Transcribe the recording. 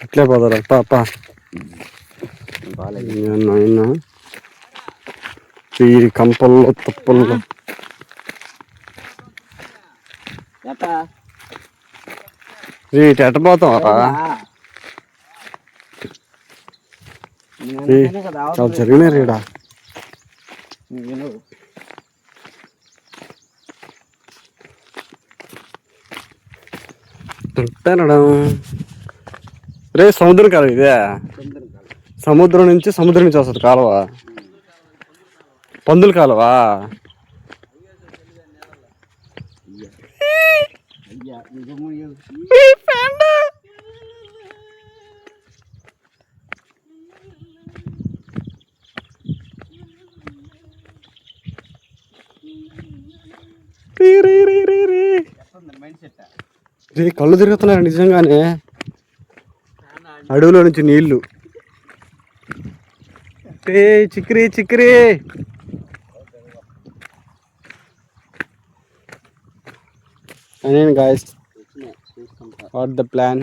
అట్లే పోదారా పాపా అయినా ఈ కంపల్లో తప్పుల్లో ఎట్ట పోతావా? చాలా జరిగినాయి రీడా. రే సముద్రం కాదు ఇదే, సముద్రం నుంచి వస్తుంది కాలువ, పందుల కాలువ. కళ్ళు తిరుగుతున్నారు నిజంగానే, అడవిలో నుంచి నీళ్లు. చిక్కిరి చిక్కిరి గాయస్, వాట్ ద ప్లాన్?